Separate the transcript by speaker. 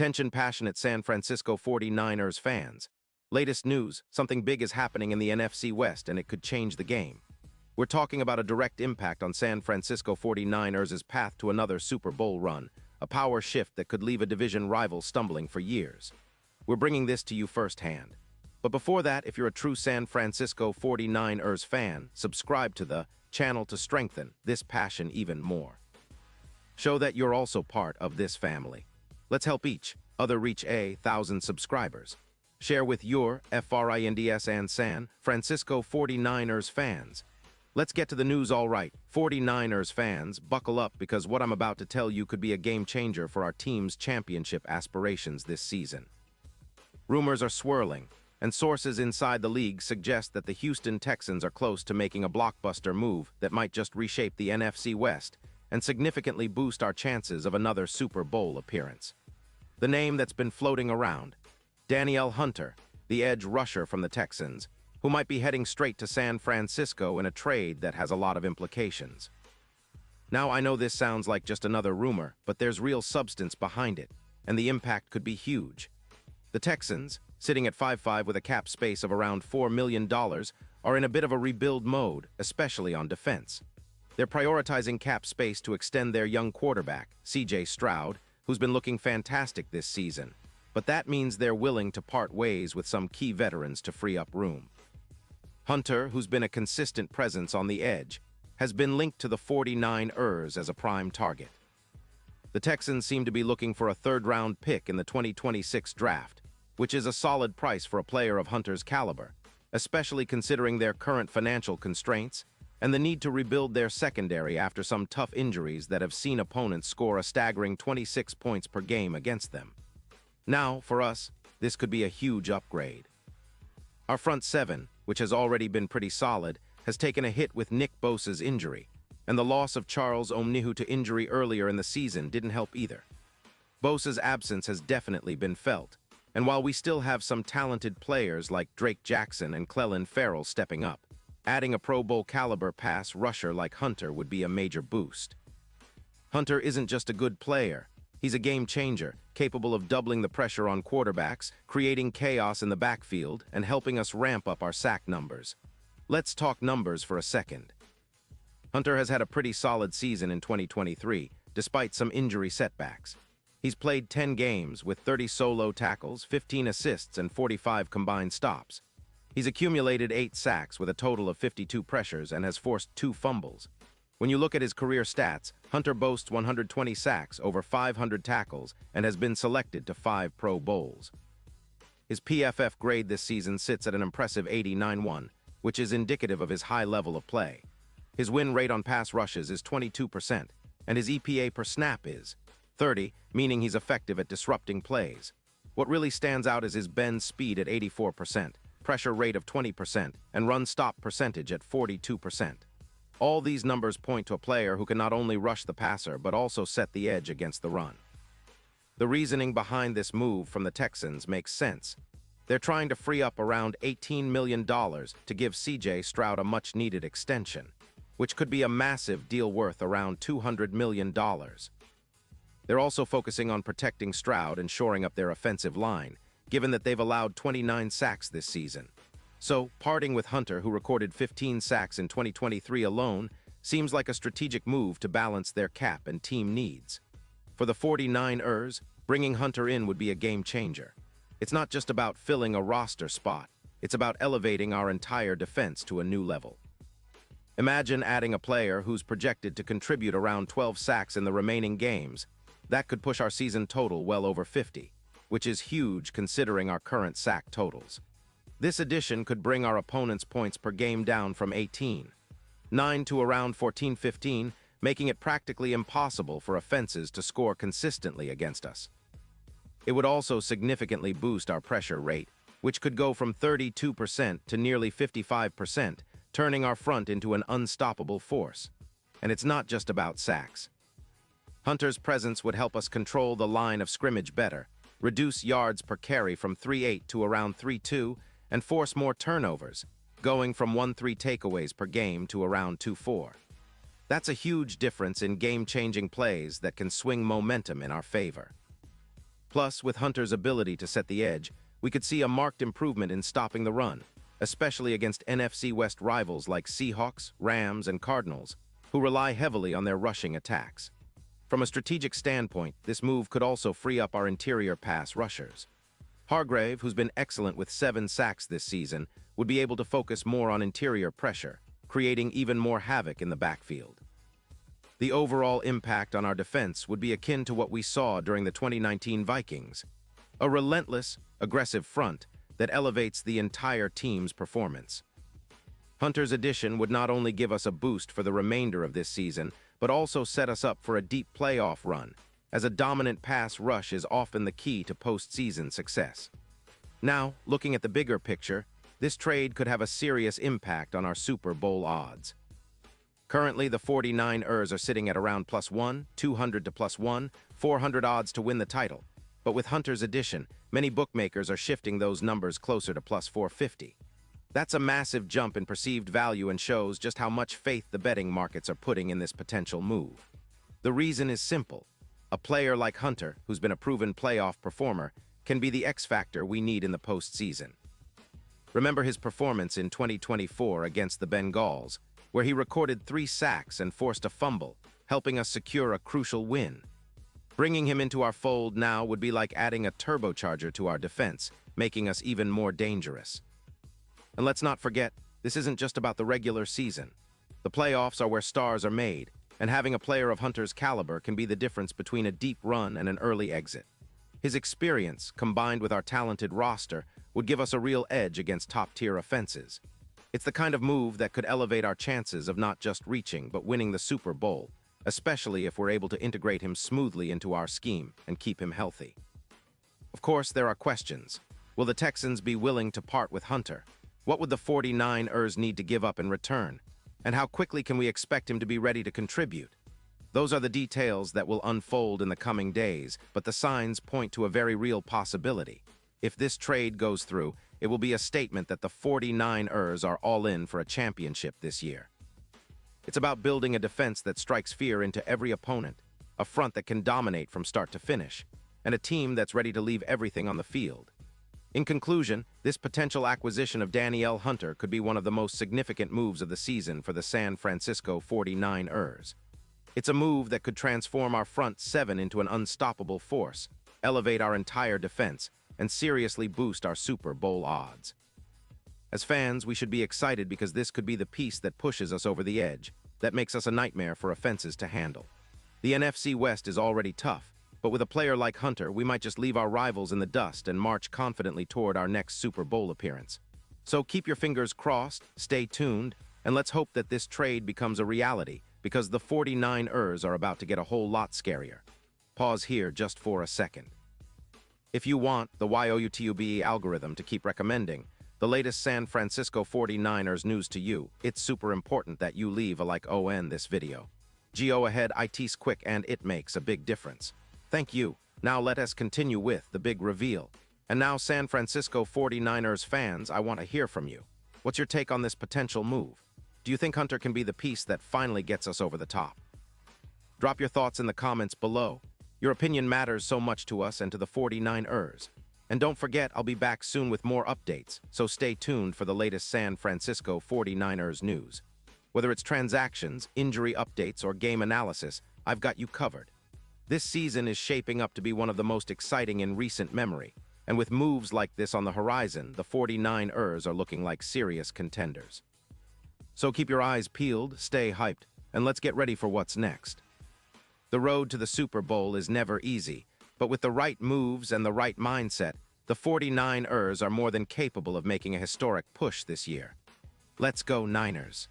Speaker 1: Attention passionate San Francisco 49ers fans. Latest news, something big is happening in the NFC West and it could change the game. We're talking about a direct impact on San Francisco 49ers' path to another Super Bowl run, a power shift that could leave a division rival stumbling for years. We're bringing this to you firsthand. But before that, if you're a true San Francisco 49ers fan, subscribe to the channel to strengthen this passion even more. Show that you're also part of this family. Let's help each other reach 1,000 subscribers. Share with your FRINDS and San Francisco 49ers fans. Let's get to the news all right. 49ers fans, buckle up because what I'm about to tell you could be a game changer for our team's championship aspirations this season. Rumors are swirling, and sources inside the league suggest that the Houston Texans are close to making a blockbuster move that might just reshape the NFC West and significantly boost our chances of another Super Bowl appearance. The name that's been floating around, Danielle Hunter, the edge rusher from the Texans, who might be heading straight to San Francisco in a trade that has a lot of implications. Now, I know this sounds like just another rumor, but there's real substance behind it, and the impact could be huge. The Texans, sitting at 5-5 with a cap space of around $4 million, are in a bit of a rebuild mode, especially on defense. They're prioritizing cap space to extend their young quarterback, C.J. Stroud, who's been looking fantastic this season, but that means they're willing to part ways with some key veterans to free up room. Hunter, who's been a consistent presence on the edge, has been linked to the 49ers as a prime target. The Texans seem to be looking for a third-round pick in the 2026 draft, which is a solid price for a player of Hunter's caliber, especially considering their current financial constraints and the need to rebuild their secondary after some tough injuries that have seen opponents score a staggering 26 points per game against them. Now, for us, this could be a huge upgrade. Our front seven, which has already been pretty solid, has taken a hit with Nick Bosa's injury, and the loss of Charles Omnihu to injury earlier in the season didn't help either. Bosa's absence has definitely been felt, and while we still have some talented players like Drake Jackson and Clelin Ferrell stepping up, adding a Pro Bowl caliber pass rusher like Hunter would be a major boost. Hunter isn't just a good player. He's a game changer, capable of doubling the pressure on quarterbacks, creating chaos in the backfield, and helping us ramp up our sack numbers. Let's talk numbers for a second. Hunter has had a pretty solid season in 2023, despite some injury setbacks. He's played 10 games with 30 solo tackles, 15 assists, and 45 combined stops. He's accumulated 8 sacks with a total of 52 pressures and has forced 2 fumbles. When you look at his career stats, Hunter boasts 120 sacks, over 500 tackles, and has been selected to 5 Pro Bowls. His PFF grade this season sits at an impressive 89.1, which is indicative of his high level of play. His win rate on pass rushes is 22%, and his EPA per snap is 30, meaning he's effective at disrupting plays. What really stands out is his bend speed at 84%. Pressure rate of 20%, and run-stop percentage at 42%. All these numbers point to a player who can not only rush the passer but also set the edge against the run. The reasoning behind this move from the Texans makes sense. They're trying to free up around $18 million to give C.J. Stroud a much-needed extension, which could be a massive deal worth around $200 million. They're also focusing on protecting Stroud and shoring up their offensive line, given that they've allowed 29 sacks this season. So, parting with Hunter, who recorded 15 sacks in 2023 alone, seems like a strategic move to balance their cap and team needs. For the 49ers, bringing Hunter in would be a game changer. It's not just about filling a roster spot, it's about elevating our entire defense to a new level. Imagine adding a player who's projected to contribute around 12 sacks in the remaining games. That could push our season total well over 50. Which is huge considering our current sack totals. This addition could bring our opponent's points per game down from 18.9 to around 14-15, making it practically impossible for offenses to score consistently against us. It would also significantly boost our pressure rate, which could go from 32% to nearly 55%, turning our front into an unstoppable force. And it's not just about sacks. Hunter's presence would help us control the line of scrimmage better, reduce yards per carry from 3.8 to around 3.2, and force more turnovers, going from 1.3 takeaways per game to around 2.4. That's a huge difference in game-changing plays that can swing momentum in our favor. Plus, with Hunter's ability to set the edge, we could see a marked improvement in stopping the run, especially against NFC West rivals like Seahawks, Rams, and Cardinals, who rely heavily on their rushing attacks. From a strategic standpoint, this move could also free up our interior pass rushers. Hargrave, who's been excellent with 7 sacks this season, would be able to focus more on interior pressure, creating even more havoc in the backfield. The overall impact on our defense would be akin to what we saw during the 2019 Vikings, a relentless, aggressive front that elevates the entire team's performance. Hunter's addition would not only give us a boost for the remainder of this season, but also set us up for a deep playoff run, as a dominant pass rush is often the key to postseason success. Now, looking at the bigger picture, this trade could have a serious impact on our Super Bowl odds. Currently, the 49ers are sitting at around +1, 200 to +1, 400 odds to win the title. But with Hunter's addition, many bookmakers are shifting those numbers closer to +450. That's a massive jump in perceived value and shows just how much faith the betting markets are putting in this potential move. The reason is simple. A player like Hunter, who's been a proven playoff performer, can be the X factor we need in the postseason. Remember his performance in 2024 against the Bengals, where he recorded 3 sacks and forced a fumble, helping us secure a crucial win. Bringing him into our fold now would be like adding a turbocharger to our defense, making us even more dangerous. And let's not forget, this isn't just about the regular season. The playoffs are where stars are made, and having a player of Hunter's caliber can be the difference between a deep run and an early exit. His experience, combined with our talented roster, would give us a real edge against top-tier offenses. It's the kind of move that could elevate our chances of not just reaching, but winning the Super Bowl, especially if we're able to integrate him smoothly into our scheme and keep him healthy. Of course, there are questions. Will the Texans be willing to part with Hunter? What would the 49ers need to give up in return? And how quickly can we expect him to be ready to contribute? Those are the details that will unfold in the coming days, but the signs point to a very real possibility. If this trade goes through, it will be a statement that the 49ers are all in for a championship this year. It's about building a defense that strikes fear into every opponent, a front that can dominate from start to finish, and a team that's ready to leave everything on the field. In conclusion, this potential acquisition of Danielle Hunter could be one of the most significant moves of the season for the San Francisco 49ers. It's a move that could transform our front 7 into an unstoppable force, elevate our entire defense, and seriously boost our Super Bowl odds. As fans, we should be excited because this could be the piece that pushes us over the edge, that makes us a nightmare for offenses to handle. The NFC West is already tough, but with a player like Hunter, we might just leave our rivals in the dust and march confidently toward our next Super Bowl appearance. So keep your fingers crossed, stay tuned, and let's hope that this trade becomes a reality, because the 49ers are about to get a whole lot scarier. Pause here just for a second. If you want the YouTube algorithm to keep recommending the latest San Francisco 49ers news to you, it's super important that you leave a like on this video. Go ahead, it's quick and it makes a big difference. Thank you. Now let us continue with the big reveal. And now, San Francisco 49ers fans, I want to hear from you. What's your take on this potential move? Do you think Hunter can be the piece that finally gets us over the top? Drop your thoughts in the comments below. Your opinion matters so much to us and to the 49ers. And don't forget, I'll be back soon with more updates, so stay tuned for the latest San Francisco 49ers news. Whether it's transactions, injury updates, or game analysis, I've got you covered. This season is shaping up to be one of the most exciting in recent memory, and with moves like this on the horizon, the 49ers are looking like serious contenders. So keep your eyes peeled, stay hyped, and let's get ready for what's next. The road to the Super Bowl is never easy, but with the right moves and the right mindset, the 49ers are more than capable of making a historic push this year. Let's go Niners!